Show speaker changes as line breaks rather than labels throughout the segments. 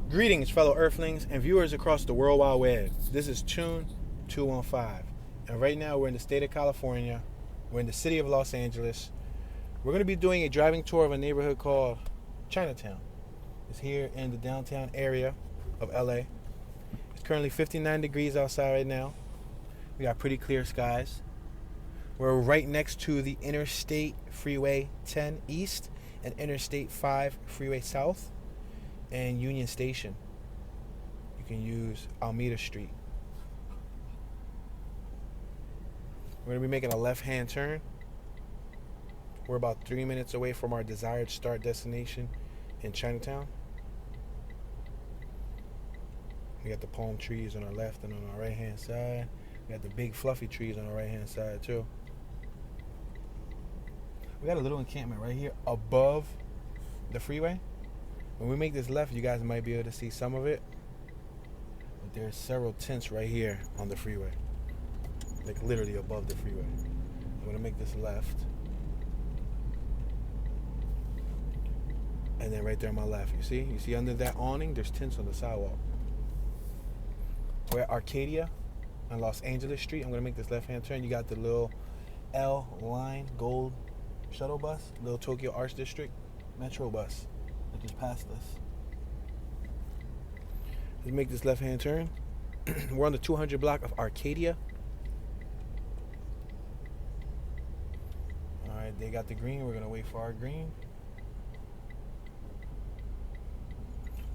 Greetings, fellow Earthlings and viewers across the World Wide Web. This is Tune 215, and right now we're in the state of California. We're in the city of Los Angeles. We're going to be doing a driving tour of a neighborhood called Chinatown. It's here in the downtown area of LA. It's currently 59 degrees outside right now. We got pretty clear skies. We're right next to the Interstate Freeway 10 East and Interstate 5 Freeway South and Union Station. You can use Alameda Street. We're going to be making a left-hand turn. We're about 3 minutes away from our desired start destination in Chinatown. We got the palm trees on our left and on our right-hand side. We got the big fluffy trees on our right-hand side too. We got a little encampment right here above the freeway. When we make this left, you guys might be able to see some of it. But there's several tents right here on the freeway. Like literally above the freeway. I'm going to make this left. And then right there on my left, you see under that awning, there's tents on the sidewalk. We're at Arcadia on Los Angeles Street. I'm going to make this left-hand turn. You got the little L line gold shuttle bus, little Tokyo Arts District metro bus that just passed us. Let's make this left-hand turn. We're on the 200 block of Arcadia. All right, they got the green. We're going to wait for our green.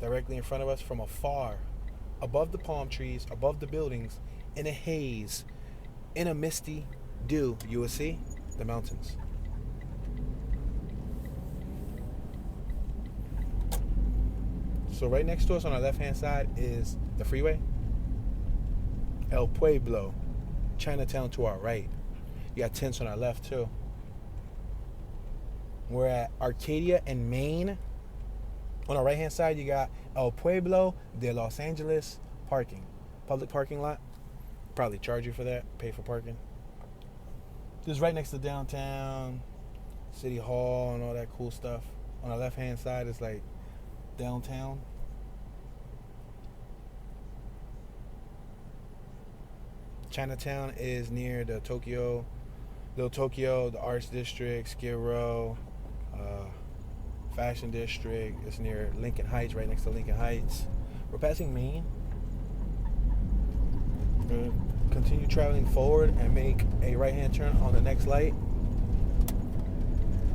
Directly in front of us from afar, above the palm trees, above the buildings, in a haze, in a misty dew, you will see the mountains. So right next to us on our left-hand side is the freeway. El Pueblo, Chinatown to our right. You got tents on our left too. We're at Arcadia and Main. On our right-hand side, you got El Pueblo de Los Angeles parking. Public parking lot. Probably charge you for that. Pay for parking. Just right next to downtown, City Hall, and all that cool stuff. On our left-hand side is like downtown. Chinatown is near the Little Tokyo, the Arts District, Skid Row, Fashion District. It's near Lincoln Heights, right next to Lincoln Heights. We're passing Main. We're going to continue traveling forward and make a right-hand turn on the next light.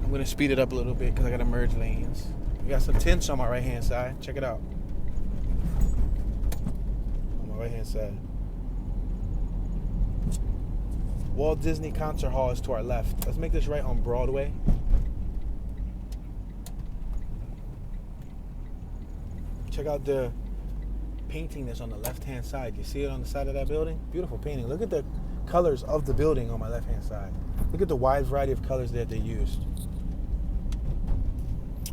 I'm going to speed it up a little bit because I got to merge lanes. We got some tents on my right-hand side. Check it out. On my right-hand side. Walt Disney Concert Hall is to our left. Let's make this right on Broadway. Check out the painting that's on the left-hand side. You see it on the side of that building? Beautiful painting. Look at the colors of the building on my left-hand side. Look at the wide variety of colors that they used.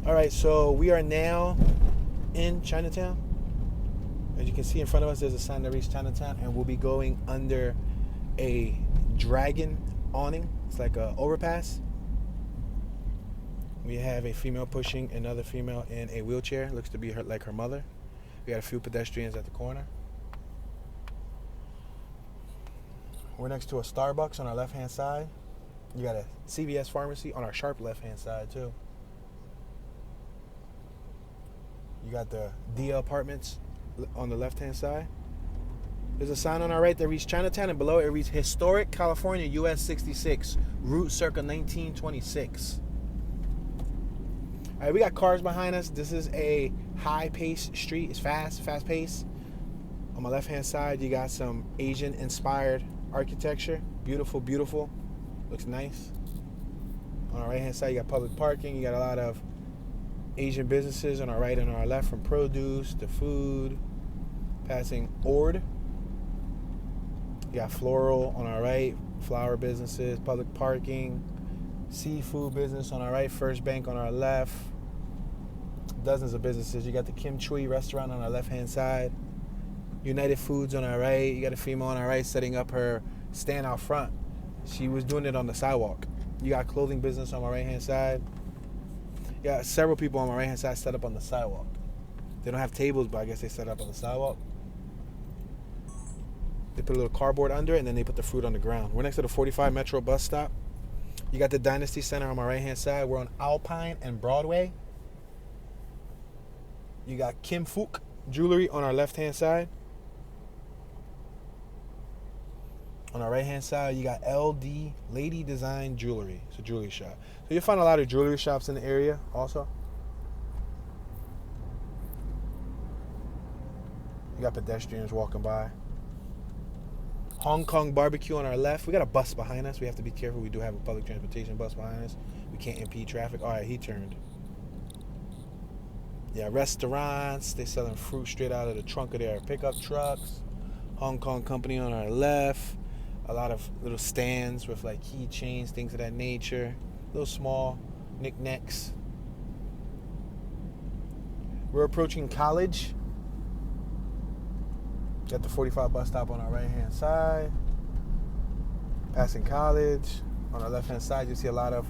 All right, so we are now in Chinatown. As you can see in front of us, there's a sign that reads Chinatown, and we'll be going under a dragon awning. It's like an overpass. We have a female pushing another female in a wheelchair. Looks to be like her mother. We got a few pedestrians at the corner. We're next to a Starbucks on our left-hand side. You got a CVS pharmacy on our sharp left-hand side too. You got the Dia Apartments on the left-hand side. There's a sign on our right that reads Chinatown, and below it reads Historic California, US 66, Route circa 1926. All right, we got cars behind us. This is a high-paced street. It's fast-paced. On my left-hand side, you got some Asian-inspired architecture. Beautiful, beautiful. Looks nice. On our right-hand side, you got public parking. You got a lot of Asian businesses on our right and on our left, from produce to food. Passing Ord. You got floral on our right, flower businesses, public parking. Seafood business on our right, First Bank on our left. Dozens of businesses. You got the Kim Chui restaurant on our left-hand side. United Foods on our right. You got a female on our right setting up her stand out front. She was doing it on the sidewalk. You got clothing business on my right-hand side. You got several people on my right-hand side set up on the sidewalk. They don't have tables, but I guess they set up on the sidewalk. They put a little cardboard under it, and then they put the fruit on the ground. We're next to the 45 Metro bus stop. You got the Dynasty Center on my right-hand side. We're on Alpine and Broadway. You got Kim Fook Jewelry on our left-hand side. On our right-hand side, you got LD Lady Design Jewelry. It's a jewelry shop. So you'll find a lot of jewelry shops in the area also. You got pedestrians walking by. Hong Kong barbecue on our left. We got a bus behind us. We have to be careful. We do have a public transportation bus behind us. We can't impede traffic. All right, he turned. Yeah, restaurants. They're selling fruit straight out of the trunk of their pickup trucks. Hong Kong company on our left. A lot of little stands with like keychains, things of that nature. Little small knickknacks. We're approaching College. Got the 45 bus stop on our right-hand side. Passing College. On our left-hand side, you see a lot of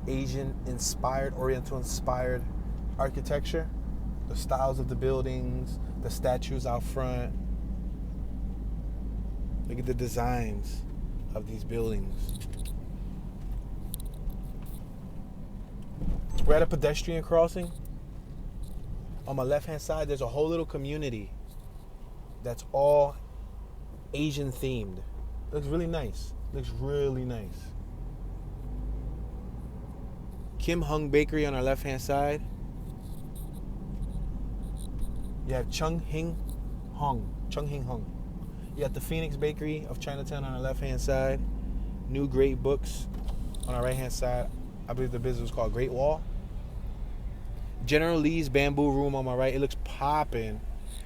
Asian-inspired, Oriental-inspired architecture. The styles of the buildings, the statues out front. Look at the designs of these buildings. We're at a pedestrian crossing. On my left-hand side, there's a whole little community that's all Asian themed. Looks really nice. Looks really nice. Kim Hung Bakery on our left hand side. You have Chung Hing Hung. You got the Phoenix Bakery of Chinatown on our left hand side. New Great Books on our right hand side. I believe the business is called Great Wall. General Lee's Bamboo Room on my right. It looks popping.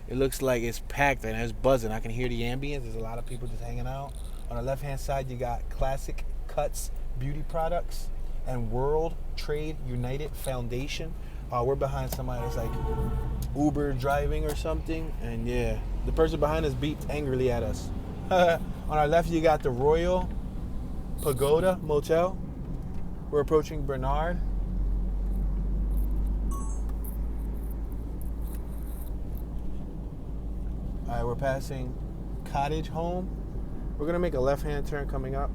It looks like it's packed and it's buzzing. I can hear the ambience. There's a lot of people just hanging out. On the left-hand side, you got Classic Cuts Beauty Products and World Trade United Foundation. We're behind somebody that's like Uber driving or something. And yeah, the person behind us beeped angrily at us. On our left, you got the Royal Pagoda Motel. We're approaching Bernard. All right, we're passing Cottage Home. We're gonna make a left-hand turn coming up.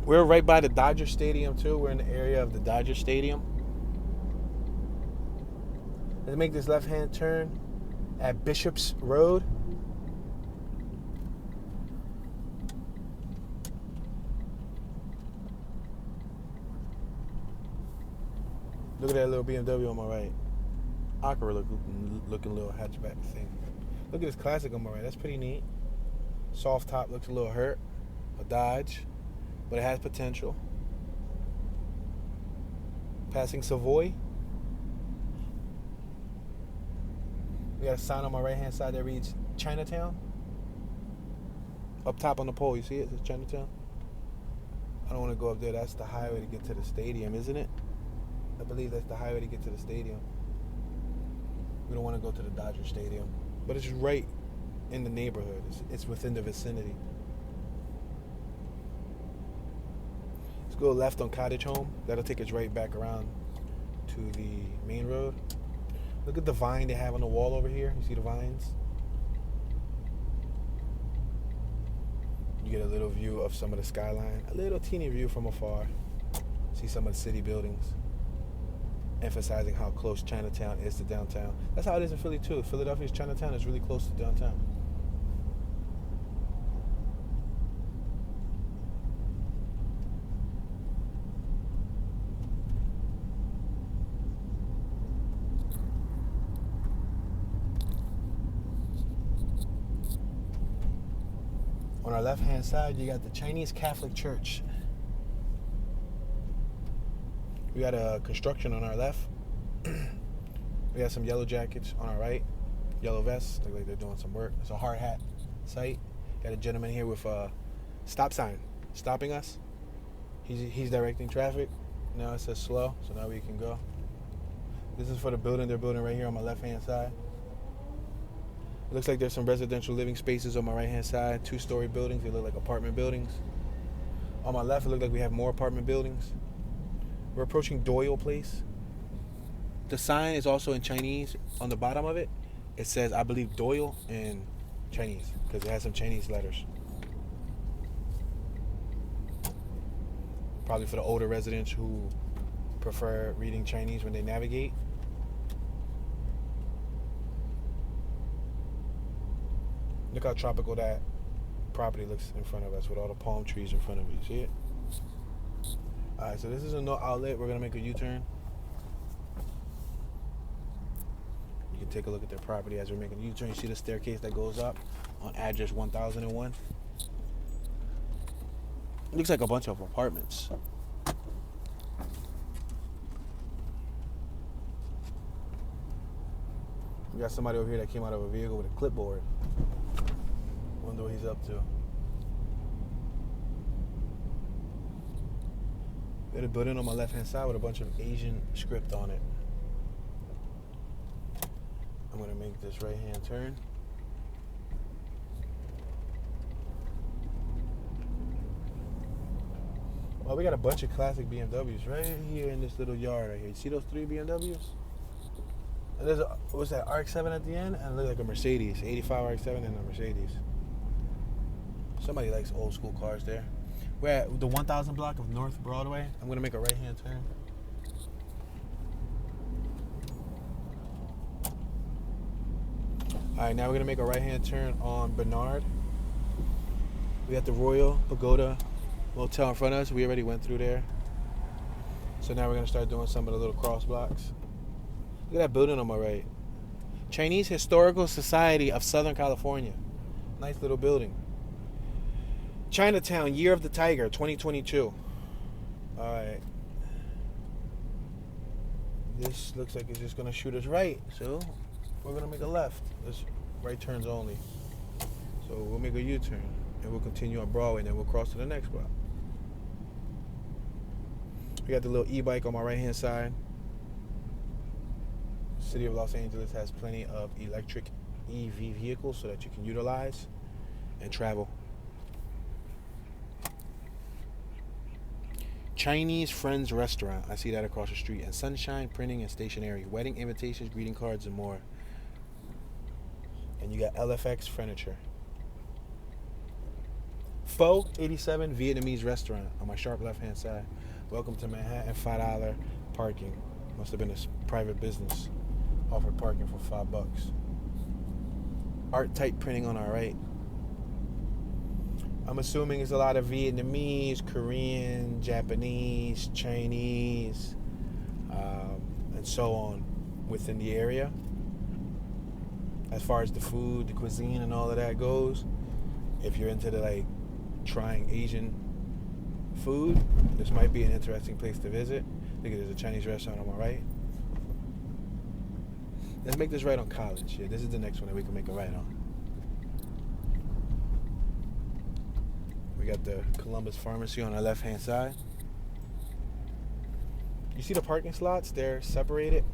We're right by the Dodger Stadium too. We're in the area of the Dodger Stadium. Let's make this left-hand turn at Bishop's Road. Look at that little BMW on my right. Acura looking little hatchback thing. Look at this Classic on my right. That's pretty neat. Soft top looks a little hurt. A Dodge. But it has potential. Passing Savoy. We got a sign on my right hand side that reads Chinatown. Up top on the pole, you see it? It says Chinatown. I don't want to go up there. That's the highway to get to the stadium, isn't it? I believe that's the highway to get to the stadium. We don't want to go to the Dodger Stadium. But it's right in the neighborhood. It's within the vicinity. Let's go left on Cottage Home. That'll take us right back around to the main road. Look at the vine they have on the wall over here. You see the vines? You get a little view of some of the skyline. A little teeny view from afar. See some of the city buildings. Emphasizing how close Chinatown is to downtown. That's how it is in Philly too. Philadelphia's Chinatown is really close to downtown. On our left-hand side, you got the Chinese Catholic Church. We got a construction on our left. We got some yellow jackets on our right. Yellow vests. Look like they're doing some work. It's a hard hat site. Got a gentleman here with a stop sign stopping us. He's directing traffic. Now it says slow, so now we can go. This is for the building they're building right here on my left-hand side. It looks like there's some residential living spaces on my right-hand side. 2-story buildings. They look like apartment buildings. On my left, it looks like we have more apartment buildings. We're approaching Doyle Place. The sign is also in Chinese. On the bottom of it, it says, I believe, Doyle in Chinese, because it has some Chinese letters. Probably for the older residents who prefer reading Chinese when they navigate. Look how tropical that property looks in front of us with all the palm trees in front of you. See it? Alright, so this is a no outlet. We're going to make a U-turn. You can take a look at their property as we're making a U-turn. You see the staircase that goes up on address 1001? It looks like a bunch of apartments. We got somebody over here that came out of a vehicle with a clipboard. Wonder what he's up to. Got a building on my left-hand side with a bunch of Asian script on it. I'm gonna make this right-hand turn. Well, we got a bunch of classic BMWs right here in this little yard right here. You see those 3 BMWs? And there's a, what's that, RX-7 at the end? And it looks like a Mercedes, 85 RX-7 and a Mercedes. Somebody likes old school cars there. We're at the 1000 block of North Broadway. I'm gonna make a right-hand turn. All right, now we're gonna make a right-hand turn on Bernard. We got the Royal Pagoda Motel in front of us. We already went through there. So now we're gonna start doing some of the little cross blocks. Look at that building on my right. Chinese Historical Society of Southern California. Nice little building. Chinatown, Year of the Tiger, 2022. All right. This looks like it's just gonna shoot us right. So we're gonna make a left. This right turns only. So we'll make a U-turn and we'll continue on Broadway and then we'll cross to the next block. We got the little e-bike on my right-hand side. The city of Los Angeles has plenty of electric EV vehicles so that you can utilize and travel. Chinese Friends Restaurant. I see that across the street. And Sunshine Printing and Stationery. Wedding invitations, greeting cards, and more. And you got LFX Furniture. Pho 87 Vietnamese Restaurant on my sharp left-hand side. Welcome to Manhattan. $5 parking. Must have been a private business. Offered parking for $5. Art type printing on our right. I'm assuming it's a lot of Vietnamese, Korean, Japanese, Chinese, and so on within the area. As far as the food, the cuisine, and all of that goes, if you're into the like trying Asian food, this might be an interesting place to visit. I think there's a Chinese restaurant on my right. Let's make this right on College. Yeah, this is the next one that we can make a right on. We got the Columbus Pharmacy on our left-hand side. You see the parking slots? They're separated.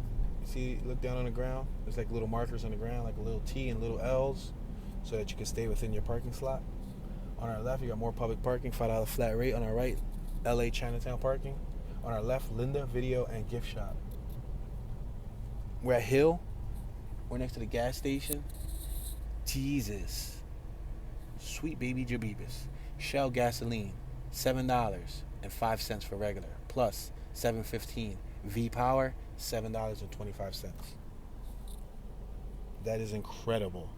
You see, look down on the ground. There's like little markers on the ground, like a little T and little L's, so that you can stay within your parking slot. On our left, you got more public parking, $5 flat rate. On our right, LA Chinatown parking. On our left, Linda Video and Gift Shop. We're at Hill. We're next to the gas station. Jesus. Sweet baby Jabibis. Shell gasoline, $7.05 for regular, plus $7.15. V Power, $7.25. That is incredible.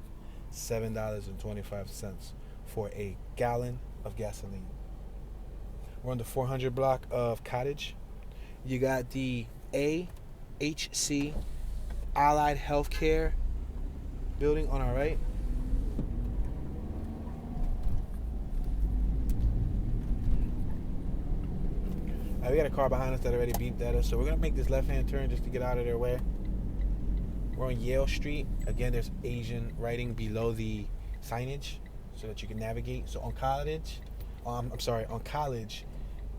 $7.25 for a gallon of gasoline. We're on the 400 block of Cottage. You got the AHC Allied Healthcare building on our right. We got a car behind us that already beeped at us, so we're going to make this left-hand turn just to get out of their way. We're on Yale Street. Again, there's Asian writing below the signage so that you can navigate. So on College, on College,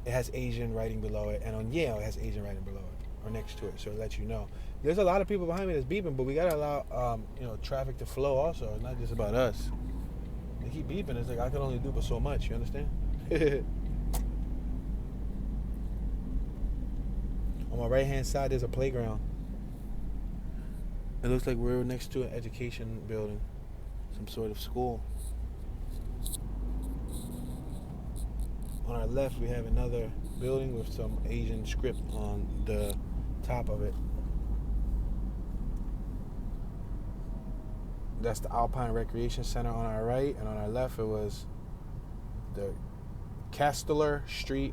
it has Asian writing below it, and on Yale, it has Asian writing below it, or next to it, so it lets you know. There's a lot of people behind me that's beeping, but we got to allow traffic to flow also. It's not just about us. They keep beeping. It's like I can only do but so much, you understand? my right hand side, there's a playground. It looks like we're next to an education building, some sort of school. On our left, we have another building with some Asian script on the top of it. That's the Alpine Recreation Center on our right, and on our left, it was the Casteller Street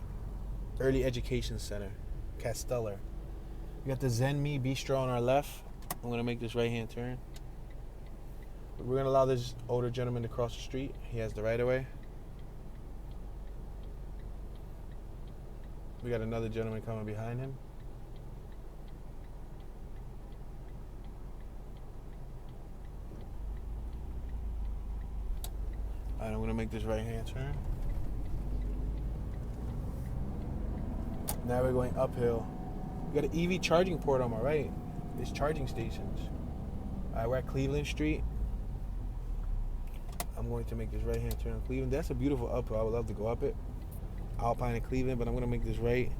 Early Education Center. Casteller. We got the Zen Me Bistro on our left. I'm gonna make this right-hand turn. We're gonna allow this older gentleman to cross the street. He has the right of way. We got another gentleman coming behind him. Alright, I'm gonna make this right-hand turn. Now we're going uphill. We got an EV charging port on my right. There's charging stations. Alright, we're at Cleveland Street. I'm going to make this right-hand turn on Cleveland. That's a beautiful uphill. I would love to go up it. Alpine and Cleveland, but I'm going to make this right.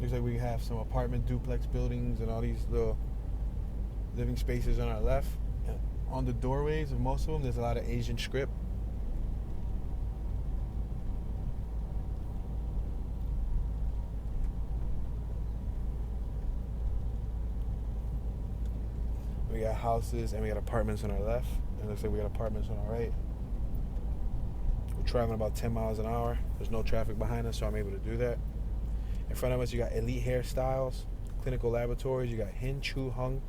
Looks like we have some apartment duplex buildings and all these little living spaces on our left. And on the doorways of most of them, there's a lot of Asian script. We got houses and we got apartments on our left. And it looks like we got apartments on our right. We're traveling about 10 miles an hour. There's no traffic behind us, so I'm able to do that. In front of us, you got Elite Hairstyles, Clinical Laboratories. You got Hin Chu Hung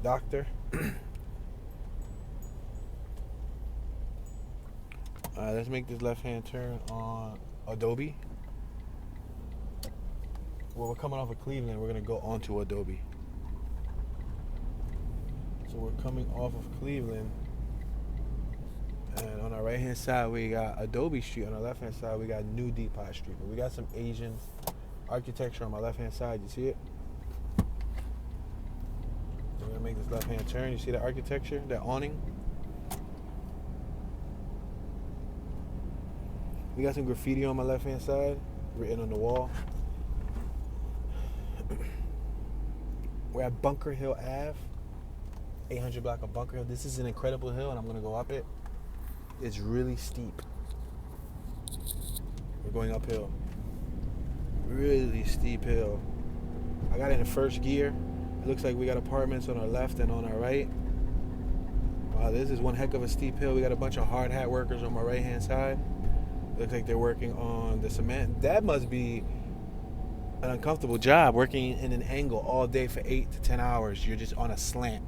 Doctor. Let's make this left-hand turn on Adobe. Well, we're coming off of Cleveland. We're going to go onto Adobe. So we're coming off of Cleveland, and on our right hand side we got Adobe Street. On our left hand side we got New Depot Street. But we got some Asian architecture on my left hand side. You see it? We're gonna make this left hand turn. You see the architecture, that awning? We got some graffiti on my left hand side, written on the wall. We're at Bunker Hill Ave. 800 block of Bunker Hill. This is an incredible hill, and I'm gonna go up it. It's really steep. We're going uphill. Really steep hill. I got it in first gear. It looks like we got apartments on our left and on our right. Wow, this is one heck of a steep hill. We got a bunch of hard hat workers on my right hand side. Looks like they're working on the cement. That must be an uncomfortable job, working in an angle all day for 8 to 10 hours. You're just on a slant.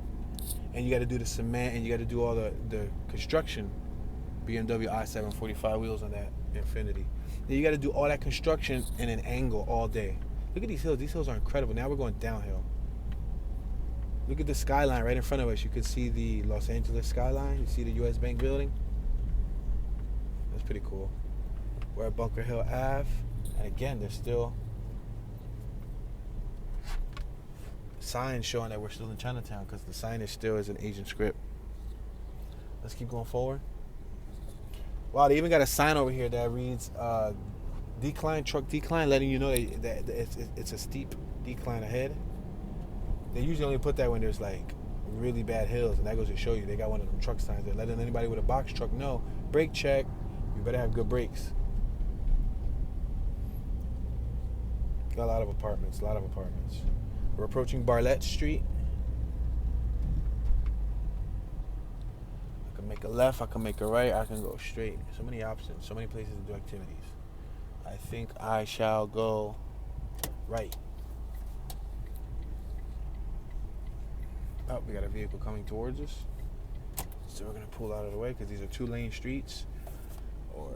And you got to do the cement, and you got to do all the construction. BMW i745 wheels on that Infinity. Then you got to do all that construction in an angle all day. Look at these hills. These hills are incredible. Now we're going downhill. Look at the skyline right in front of us. You can see the Los Angeles skyline. You see the U.S. Bank building. That's pretty cool. We're at Bunker Hill Ave. And again, there's still signs showing that we're still in Chinatown, because the signage still is an Asian script. Let's keep going forward. Wow, they even got a sign over here that reads decline, truck decline, letting you know that it's a steep decline ahead. They usually only put that when there's like really bad hills, and that goes to show you they got one of them truck signs. They're letting anybody with a box truck know, brake check, you better have good brakes. Got a lot of apartments. We're approaching Bartlett Street. I can make a left, I can make a right, I can go straight. So many options, so many places to do activities. I think I shall go right. Oh, we got a vehicle coming towards us. So we're going to pull out of the way, because these are 2-lane streets, or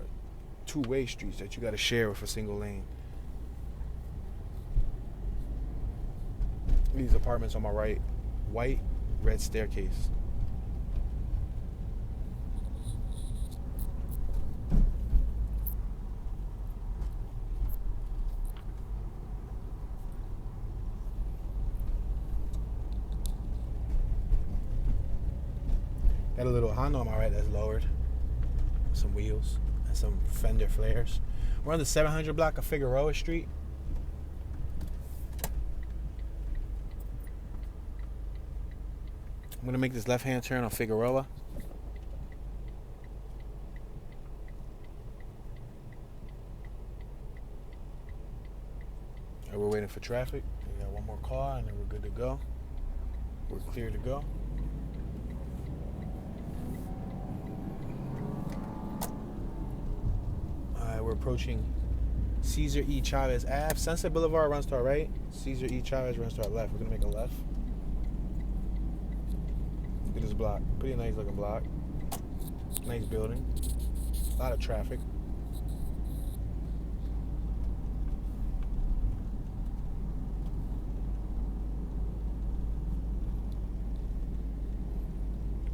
2-way streets that you got to share with a single lane. These apartments on my right, white, red staircase. Got a little Honda on my right that's lowered. some wheels, and some fender flares. We're on the 700 block of Figueroa Street. I'm gonna make this left-hand turn on Figueroa. And we're waiting for traffic. We got one more car and then we're good to go. We're clear to go. Alright, we're approaching Cesar E. Chavez Ave. Sunset Boulevard runs to our right. Cesar E. Chavez runs to our left. We're gonna make a left. Look at this block. Pretty nice looking block. Nice building. A lot of traffic.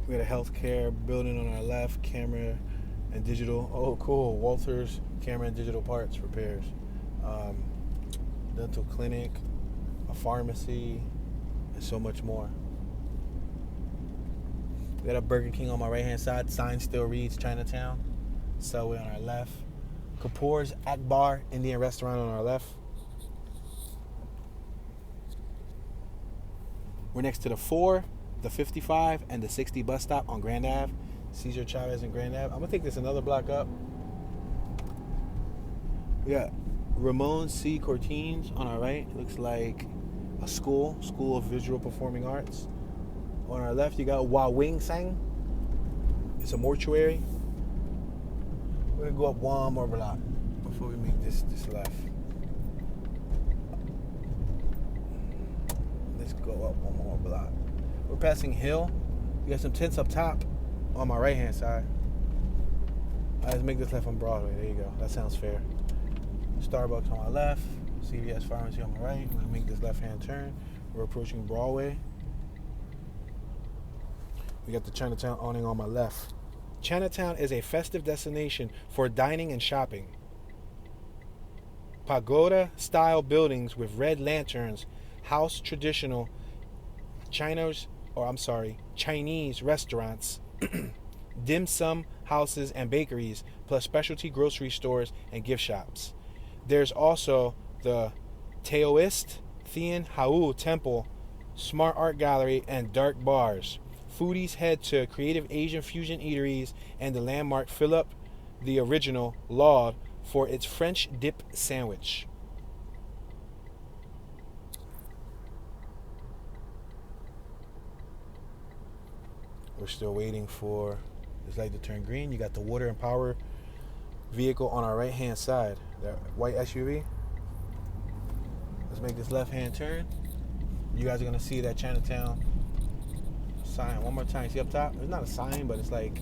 We got a healthcare building on our left, camera and digital. Oh, cool. Walters camera and digital parts repairs. Dental clinic, a pharmacy, and so much more. We got a Burger King on my right-hand side. Sign still reads Chinatown. Subway on our left. Kapoor's Akbar Indian restaurant on our left. We're next to the 4, the 55, and the 60 bus stop on Grand Ave. Cesar Chavez and Grand Ave. I'm going to take this another block up. We got Ramon C. Cortines on our right. It looks like a school of visual performing arts. On our left, you got Wa Wing Sang. It's a mortuary. We're going to go up one more block before we make this left. Let's go up one more block. We're passing Hill. You got some tents up top on my right-hand side. All right, let's make this left on Broadway. There you go. That sounds fair. Starbucks on my left. CVS Pharmacy on my right. We're going to make this left-hand turn. We're approaching Broadway. We got the Chinatown awning on my left. Chinatown is a festive destination for dining and shopping. Pagoda-style buildings with red lanterns house traditional Chinese restaurants, dim sum houses and bakeries, plus specialty grocery stores and gift shops. There's also the Taoist Thien Hau Temple, smart art gallery, and dark bars. Foodies head to creative Asian fusion eateries and the landmark Philippe, the original, lauded for its French dip sandwich. We're still waiting for this light to turn green. You got the water and power vehicle on our right-hand side. That white SUV. Let's make this left-hand turn. You guys are going to see that Chinatown sign one more time. See up top? It's not a sign, but it's like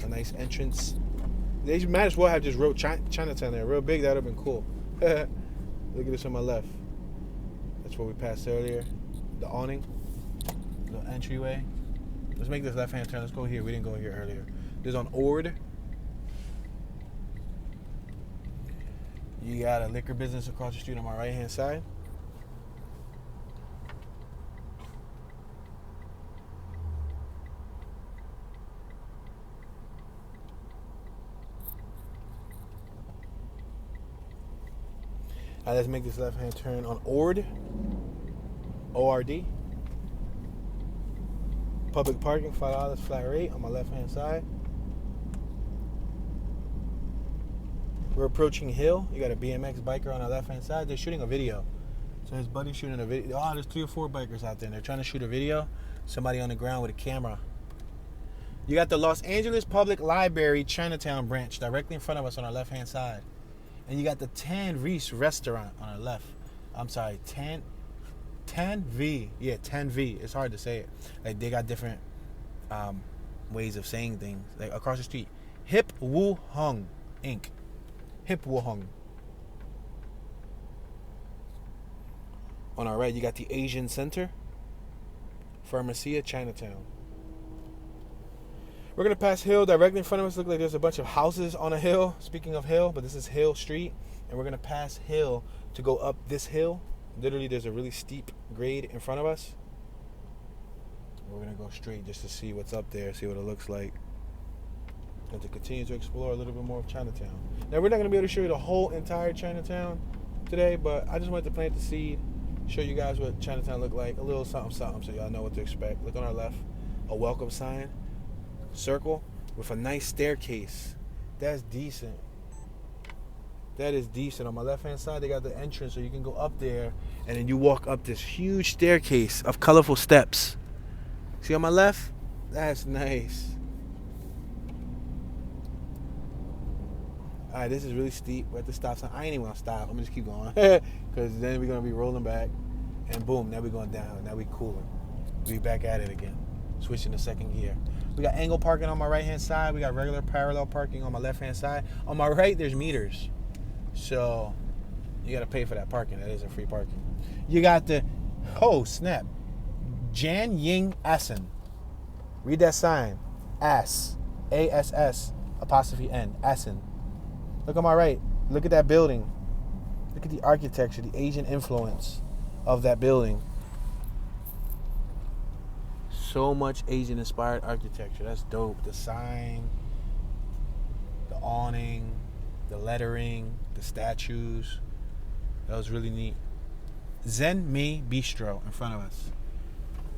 a nice entrance. They might as well have just wrote Chinatown there real big. That would have been cool. Look at this on my left. That's what we passed earlier. The awning. The entryway. Let's make this left-hand turn. Let's go here. We didn't go here earlier. This is on Ord. You got a liquor business across the street on my right-hand side. All right, let's make this left-hand turn on Ord. O-R-D. Public parking, $5 flat rate on my left-hand side. We're approaching Hill. You got a BMX biker on our left-hand side. They're shooting a video. So his buddy's shooting a video. Oh, there's 3 or 4 bikers out there. And they're trying to shoot a video. Somebody on the ground with a camera. You got the Los Angeles Public Library Chinatown branch directly in front of us on our left-hand side. And you got the Tan Reese restaurant on our left. I'm sorry, Tan V. Yeah, Tan V. It's hard to say it. Like, they got different ways of saying things. Like, across the street. Hip Woo Hung Inc. Hip Woo Hung. On our right, you got the Asian Center. Pharmacia, Chinatown. We're going to pass Hill directly in front of us. Look like there's a bunch of houses on a hill. Speaking of hill, but this is Hill Street. And we're going to pass Hill to go up this hill. Literally, there's a really steep grade in front of us. We're going to go straight just to see what's up there, see what it looks like. and to continue to explore a little bit more of Chinatown. Now, we're not going to be able to show you the whole entire Chinatown today, but I just wanted to plant the seed, show you guys what Chinatown looked like, a little something, something, so y'all know what to expect. Look on our left, a welcome sign, circle with a nice staircase. That's decent. That is decent. On my left-hand side, they got the entrance, so you can go up there, and then you walk up this huge staircase of colorful steps. See on my left? That's nice. All right, this is really steep. We're at the stop sign. I ain't even gonna stop. I'm gonna just keep going, because then we're gonna be rolling back, and boom, now we're going down. Now we cooling. We back at it again. Switching to second gear. We got angle parking on my right-hand side. We got regular parallel parking on my left-hand side. On my right, there's meters. So you got to pay for that parking. That isn't free parking. You got the, oh snap, Jan Ying Assen. Read that sign. Ass. A-S-S apostrophe N. Assen. Look on my right. Look at that building. Look at the architecture, the Asian influence of that building. So much Asian inspired architecture. That's dope. The sign, the awning, the lettering, the statues. That was really neat. Zen Mei Bistro in front of us.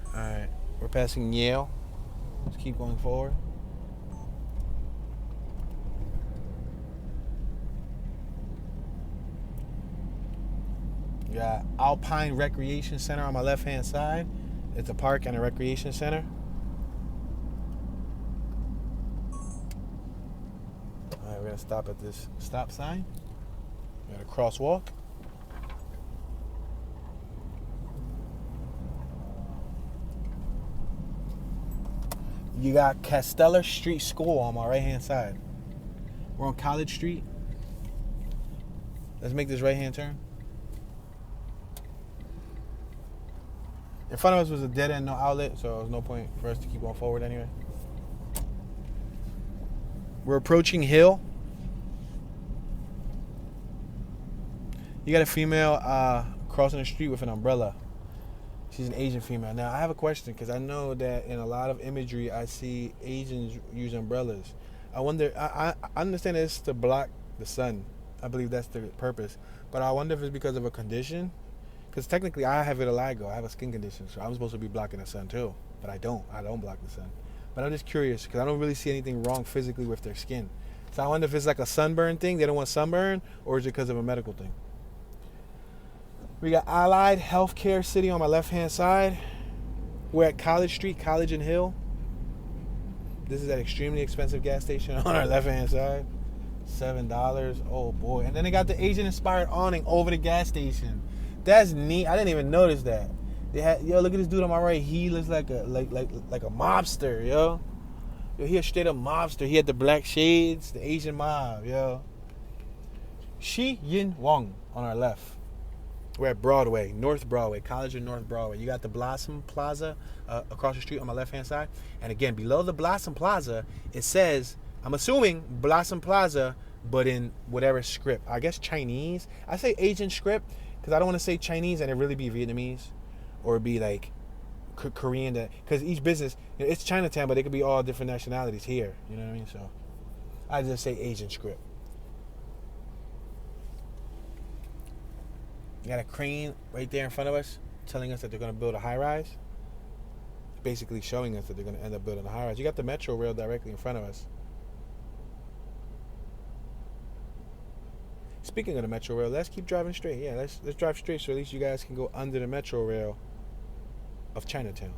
Alright, we're passing Yale. Let's keep going forward. We got Alpine Recreation Center on my left hand side. It's a park and a recreation center. Alright, we're gonna stop at this stop sign. We got a crosswalk. You got Casteller Street School on my right hand side. We're on College Street. Let's make this right hand turn. In front of us was a dead end, no outlet, so there was no point for us to keep going forward anyway. We're approaching Hill. You got a female crossing the street with an umbrella. She's an Asian female. Now, I have a question, because I know that in a lot of imagery, I see Asians use umbrellas. I wonder, I understand it's to block the sun. I believe that's the purpose. But I wonder if it's because of a condition. Because technically, I have vitiligo. I have a skin condition, so I'm supposed to be blocking the sun too. But I don't. I don't block the sun. But I'm just curious, because I don't really see anything wrong physically with their skin. So I wonder if it's like a sunburn thing. They don't want sunburn, or is it because of a medical thing? We got Allied Healthcare City on my left-hand side. We're at College Street, College and Hill. This is an extremely expensive gas station on our left-hand side. $7. Oh, boy. And then they got the Asian-inspired awning over the gas station. That's neat. I didn't even notice that. They had, yo, look at this dude on my right. He looks like a mobster, yo. Yo, he a straight-up mobster. He had the black shades, the Asian mob, yo. Shi Yin Wong on our left. We're at Broadway, North Broadway, College and North Broadway. You got the Blossom Plaza across the street on my left-hand side. And again, below the Blossom Plaza, it says, I'm assuming Blossom Plaza, but in whatever script. I guess Chinese. I say Asian script because I don't want to say Chinese and it really be Vietnamese or be like Korean. Because each business, it's Chinatown, but it could be all different nationalities here. You know what I mean? So I just say Asian script. You got a crane right there in front of us telling us that they're going to build a high-rise. Basically showing us that they're going to end up building a high-rise. You got the metro rail directly in front of us. Speaking of the metro rail, let's keep driving straight. Yeah, let's drive straight so at least you guys can go under the metro rail of Chinatown.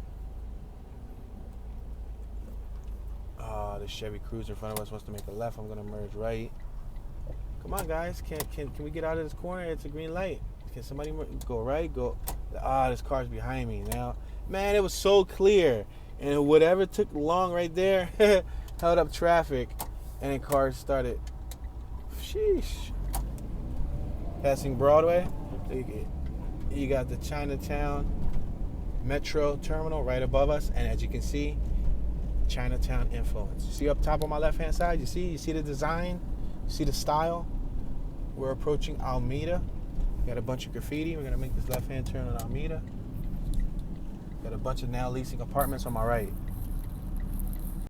The Chevy Cruze in front of us wants to make a left. I'm going to merge right. Come on, guys. Can we get out of this corner? It's a green light. Can somebody go right? Go. This car's behind me now. Man, it was so clear. And whatever took long right there held up traffic. And then cars started. Sheesh. Passing Broadway. You got the Chinatown Metro Terminal right above us. And as you can see, Chinatown influence. You see up top on my left-hand side? You see the design? You see the style? We're approaching Alameda. Got a bunch of graffiti. We're going to make this left-hand turn on Alameda. Got a bunch of now leasing apartments on my right.